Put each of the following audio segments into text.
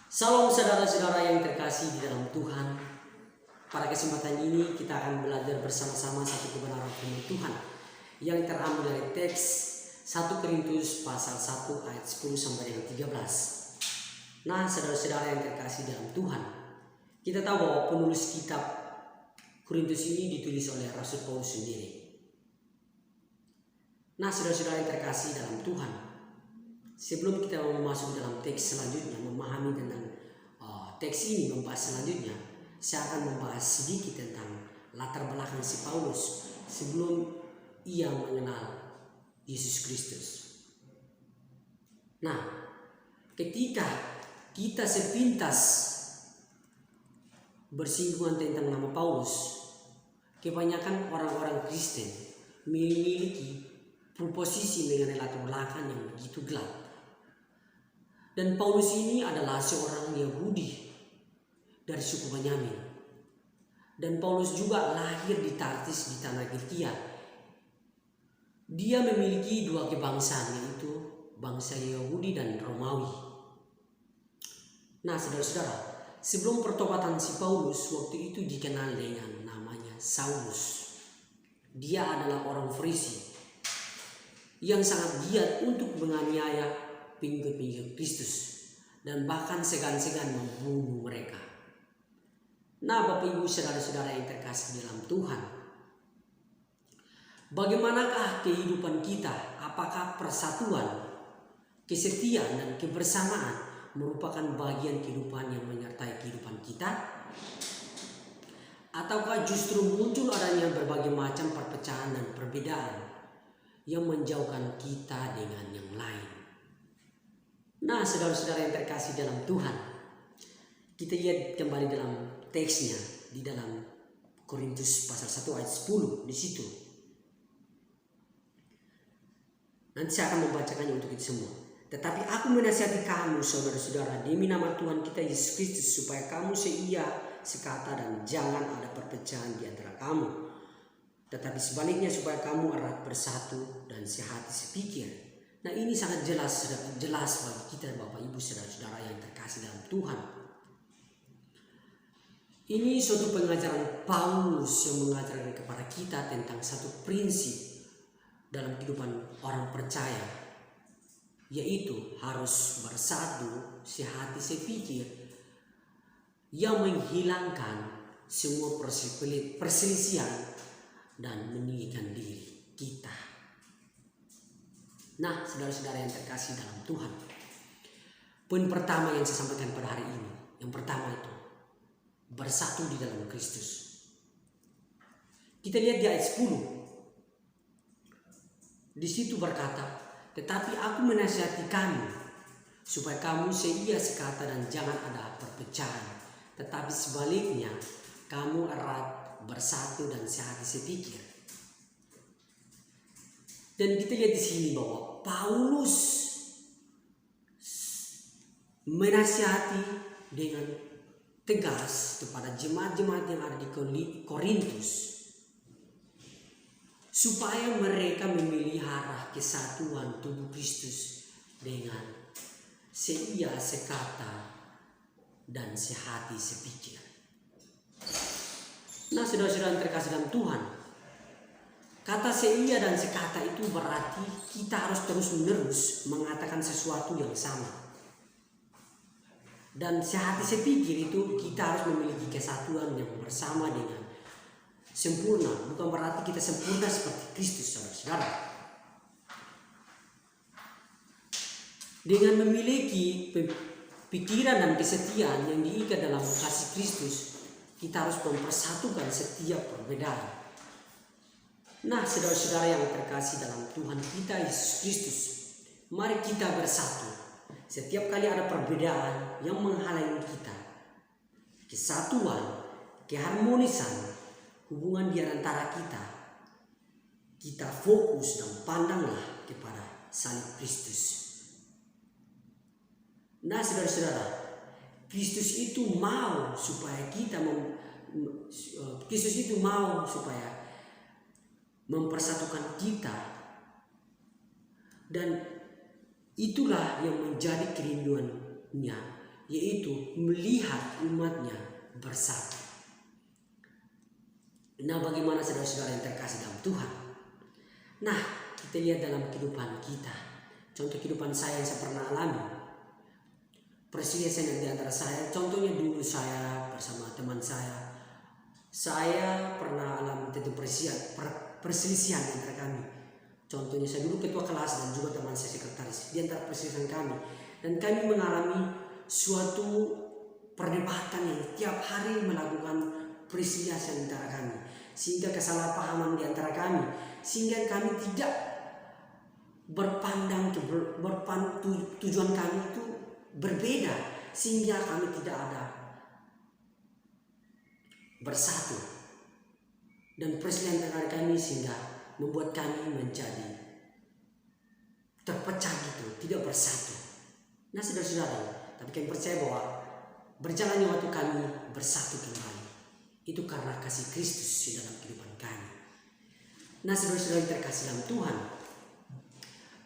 Salam saudara-saudara yang terkasih di dalam Tuhan. Pada kesempatan ini kita akan belajar bersama-sama satu kebenaran firman Tuhan yang terambil dari teks 1 Korintus pasal 1 ayat 10 sampai dengan 13. Nah, saudara-saudara yang terkasih dalam Tuhan, kita tahu bahwa penulis kitab Korintus ini ditulis oleh Rasul Paulus sendiri. Nah, saudara-saudara yang terkasih dalam Tuhan, sebelum kita masuk dalam teks selanjutnya, memahami tentang teks ini, membahas selanjutnya, saya akan membahas sedikit tentang latar belakang si Paulus sebelum ia mengenal Yesus Kristus. Nah, ketika kita sepintas bersinggungan tentang nama Paulus, kebanyakan orang-orang Kristen memiliki proposisi mengenai latar belakang yang begitu gelap. Dan Paulus ini adalah seorang Yahudi dari suku Benyamin. Dan Paulus juga lahir di Tarsis di tanah Kilkia. Dia memiliki dua kebangsaan, yaitu bangsa Yahudi dan Romawi. Nah, saudara-saudara, sebelum pertobatan si Paulus, waktu itu dikenal dengan namanya Saulus. Dia adalah orang Farisi yang sangat giat untuk menganiaya pengikut-pengikut Kristus dan bahkan segan-segan membunuh mereka. Nah, Bapak Ibu saudara-saudara yang terkasih dalam Tuhan, bagaimanakah kehidupan kita? Apakah persatuan, kesetiaan dan kebersamaan merupakan bagian kehidupan yang menyertai kehidupan kita? Ataukah justru muncul adanya berbagai macam perpecahan dan perbedaan yang menjauhkan kita dengan yang lain? Nah, saudara-saudara yang terkasih dalam Tuhan, kita lihat kembali dalam teksnya di dalam Korintus pasal 1 ayat 10 di situ. Nanti saya akan membacakannya untuk itu semua. Tetapi aku menasihati kamu saudara-saudara demi nama Tuhan kita Yesus Kristus supaya kamu seia sekata dan jangan ada perpecahan di antara kamu. Tetapi sebaliknya supaya kamu erat bersatu dan sehati sepikir. Nah, ini sangat jelas bagi kita Bapak Ibu saudara-saudara yang terkasih dalam Tuhan. Ini suatu pengajaran Paulus yang mengajarkan kepada kita tentang satu prinsip dalam kehidupan orang percaya, yaitu harus bersatu, sehati, sepikir, yang menghilangkan semua perselisihan dan meninggikan diri kita. Nah, saudara-saudara yang terkasih dalam Tuhan, poin pertama yang saya sampaikan pada hari ini, yang pertama itu bersatu di dalam Kristus. Kita lihat di ayat 10. Di situ berkata, tetapi aku menasihati kamu supaya kamu seia sekata dan jangan ada perpecahan. Tetapi sebaliknya kamu erat bersatu dan sehati sepikir. Dan kita lihat di sini bahwa Paulus menasihati dengan tegas kepada jemaat-jemaat yang ada di Korintus supaya mereka memelihara kesatuan tubuh Kristus dengan seia sekata dan sehati sepikir. Nah, saudara-saudara yang terkasih dalam Tuhan, kata seia dan sekata itu berarti kita harus terus-menerus mengatakan sesuatu yang sama. Dan sehati sepikir itu kita harus memiliki kesatuan yang bersama dengan sempurna. Bukan berarti kita sempurna seperti Kristus, saudara-saudara. Dengan memiliki pikiran dan kesetiaan yang diikat dalam kasih Kristus, kita harus mempersatukan setiap perbedaan. Nah, saudara-saudara yang terkasih dalam Tuhan kita Yesus Kristus, mari kita bersatu. Setiap kali ada perbedaan yang menghalangi kita, kesatuan, keharmonisan, hubungan di antara kita fokus dan pandanglah kepada salib Kristus. Nah, saudara-saudara, Kristus itu mau supaya mempersatukan kita, dan itulah yang menjadi kerinduannya yaitu melihat umatnya bersatu. Nah, bagaimana saudara-saudara yang terkasih dalam Tuhan? Nah, kita lihat dalam kehidupan kita. Contoh kehidupan saya yang saya pernah alami. Perselisihan di antara saya. Contohnya dulu saya bersama teman saya. Saya pernah alami tentu perselisihan di antara kami. Contohnya saya dulu ketua kelas dan juga teman saya sekretaris di antara perselisihan kami. Dan kami mengalami suatu perdebatan yang tiap hari melakukan perselisihan di antara kami. Sehingga kesalahpahaman di antara kami. Sehingga kami tidak berpandang tujuan kami itu berbeda. Sehingga kami tidak ada bersatu. Dan perselisihan antara kami sehingga membuat kami menjadi terpecah gitu, tidak bersatu. Nah, saudara-saudara, tapi kami percaya bahwa berjalannya waktu kami bersatu kembali. Itu karena kasih Kristus di dalam kehidupan kami. Nah, saudara-saudara yang terkasih dalam Tuhan,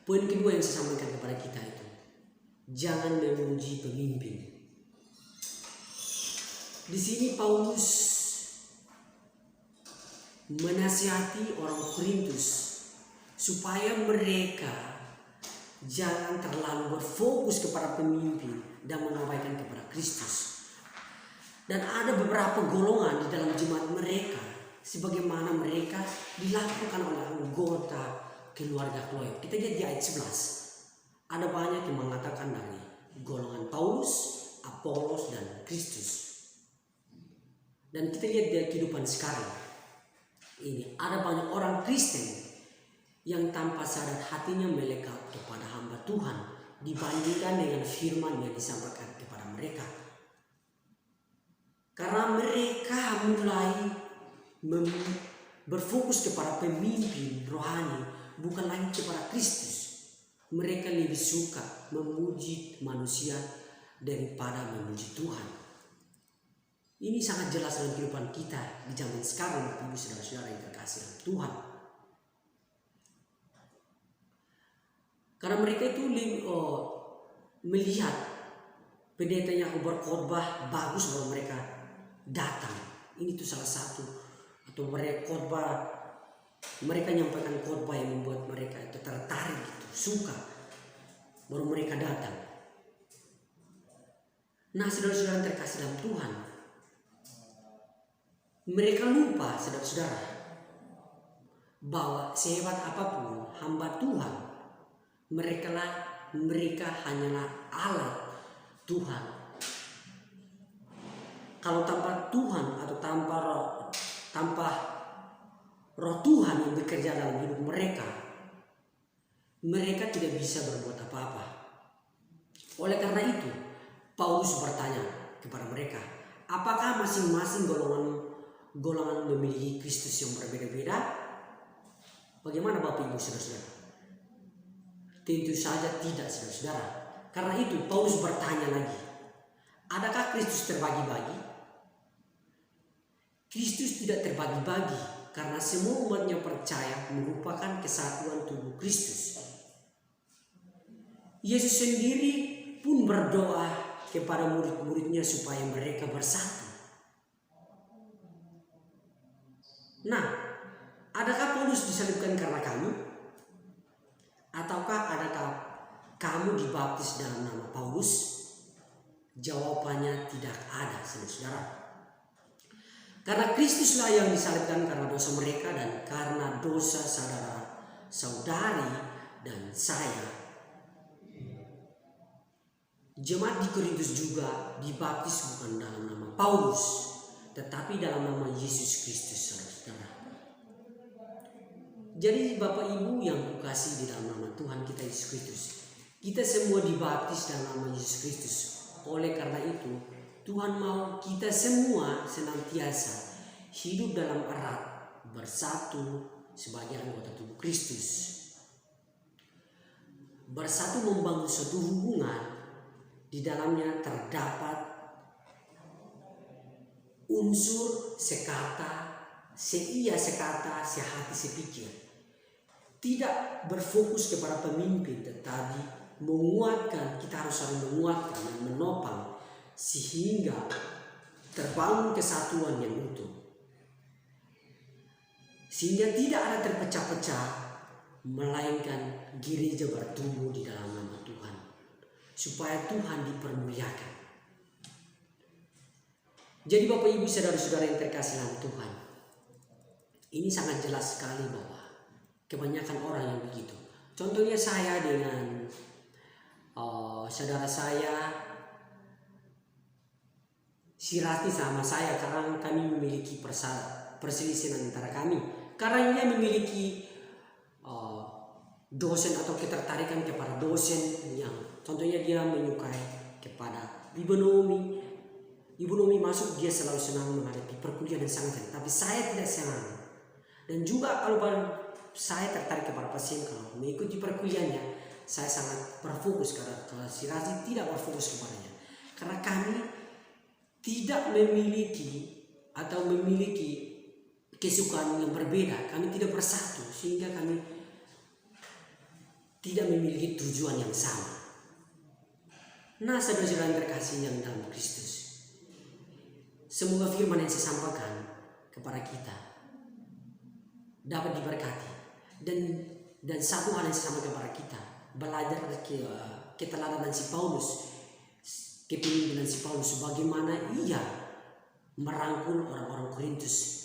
poin kedua yang saya sampaikan kepada kita itu, jangan memuji pemimpin. Di sini Paulus menasihati orang Korintus supaya mereka jangan terlalu berfokus kepada pemimpin dan mengabaikan kepada Kristus. Dan ada beberapa golongan di dalam jemaat mereka sebagaimana mereka dilakukan oleh anggota keluarga Kloe. Kita lihat di ayat 11. Ada banyak yang mengatakan dari golongan Paulus, Apolos, dan Kristus. Dan kita lihat di kehidupan sekarang. Ini ada banyak orang Kristen yang tanpa sadar hatinya melekat kepada hamba Tuhan dibandingkan dengan firman yang disampaikan kepada mereka. Karena mereka mulai berfokus kepada pemimpin rohani bukan lagi kepada Kristus. Mereka lebih suka memuji manusia daripada memuji Tuhan. Ini sangat jelas dalam kehidupan kita di zaman sekarang, ibu saudara-saudara yang terkasih dalam Tuhan. Karena mereka itu melihat pendetanya berkhotbah bagus bahwa mereka datang. Ini tuh salah satu. Atau mereka khotbah, mereka menyampaikan khotbah yang membuat mereka itu tertarik gitu, suka. Baru mereka datang. Nah, saudara-saudara yang terkasih dalam Tuhan, mereka lupa, saudara-saudara, bahwa sehebat apapun hamba Tuhan, mereka hanyalah alat Tuhan. Kalau tanpa Tuhan atau tanpa roh Tuhan yang bekerja dalam hidup mereka tidak bisa berbuat apa-apa. Oleh karena itu, Paulus bertanya kepada mereka, apakah masing-masing golongan memiliki Kristus yang berbeda-beda? Bagaimana Bapak Ibu saudara-saudara? Tentu saja tidak, saudara-saudara. Karena itu Paulus bertanya lagi, adakah Kristus terbagi-bagi? Kristus tidak terbagi-bagi karena semua umatnya percaya merupakan kesatuan tubuh Kristus. Yesus sendiri pun berdoa kepada murid-muridnya supaya mereka bersatu. Nah, adakah Paulus disalibkan karena kamu? Ataukah adakah kamu dibaptis dalam nama Paulus? Jawabannya tidak ada, saudara-saudara. Karena Kristuslah yang disalibkan karena dosa mereka dan karena dosa saudara-saudari dan saya. Jemaat di Korintus juga dibaptis bukan dalam nama Paulus, tetapi dalam nama Yesus Kristus, saudara-saudara. Jadi Bapak Ibu yang kukasihi di dalam nama Tuhan kita Yesus Kristus, kita semua dibaptis dalam nama Yesus Kristus. Oleh karena itu, Tuhan mau kita semua senantiasa hidup dalam erat bersatu sebagai anggota tubuh Kristus. Bersatu membangun suatu hubungan, di dalamnya terdapat unsur sekata, seia sekata, sehati sepikir. Tidak berfokus kepada pemimpin, tetapi menguatkan, kita harus saling menguatkan dan menopang sehingga terbangun kesatuan yang utuh, sehingga tidak ada terpecah-pecah, melainkan gereja bertumbuh di dalam nama Tuhan, supaya Tuhan dipermuliakan. Jadi Bapak Ibu saudara-saudara yang terkasih dalam Tuhan, ini sangat jelas sekali bahwa kebanyakan orang yang begitu. Contohnya saya dengan saudara saya, si Rati sama saya, karena kami memiliki perselisihan antara kami. Karena dia memiliki dosen atau ketertarikan kepada dosen yang contohnya dia menyukai kepada Ibu Nomi. Ibu Nomi masuk, dia selalu senang menghadapi perkuliahan dan sangat, tapi saya tidak senang. Dan juga kalau saya tertarik kepada pasien, kalau mengikuti perkuliahannya, saya sangat berfokus, karena si Razi tidak berfokus kepadanya. Karena kami tidak memiliki atau memiliki kesukaan yang berbeda, kami tidak bersatu, sehingga kami tidak memiliki tujuan yang sama. Nah, saudara-saudara yang terkasih yang dalam Kristus, semoga firman yang saya sampaikan kepada kita dapat diberkati, dan satu hal yang saya sampaikan kepada kita, belajar keteladanan si Paulus, kepemimpinan si Paulus, bagaimana ia merangkul orang-orang Korintus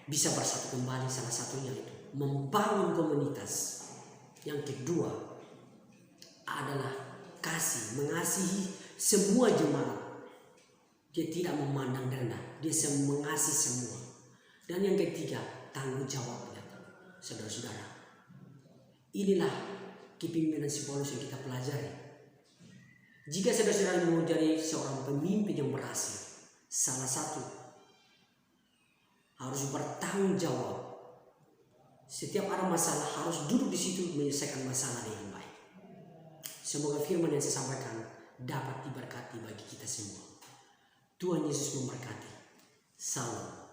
bisa bersatu kembali. Salah satunya itu membangun komunitas. Yang kedua adalah mengasihi semua jemaat. Dia tidak memandang rendah, dia mengasihi semua. Dan yang ketiga, tanggung jawabnya. Saudara-saudara, inilah kepemimpinan si Paulus yang kita pelajari. Jika saudara-saudara mau jadi seorang pemimpin yang berhasil, salah satu harus bertanggung jawab. Setiap ada masalah harus duduk di situ menyelesaikan masalah dengan baik. Semoga firman yang saya sampaikan dapat diberkati bagi kita semua. Tuhan Yesus memberkati. Salam.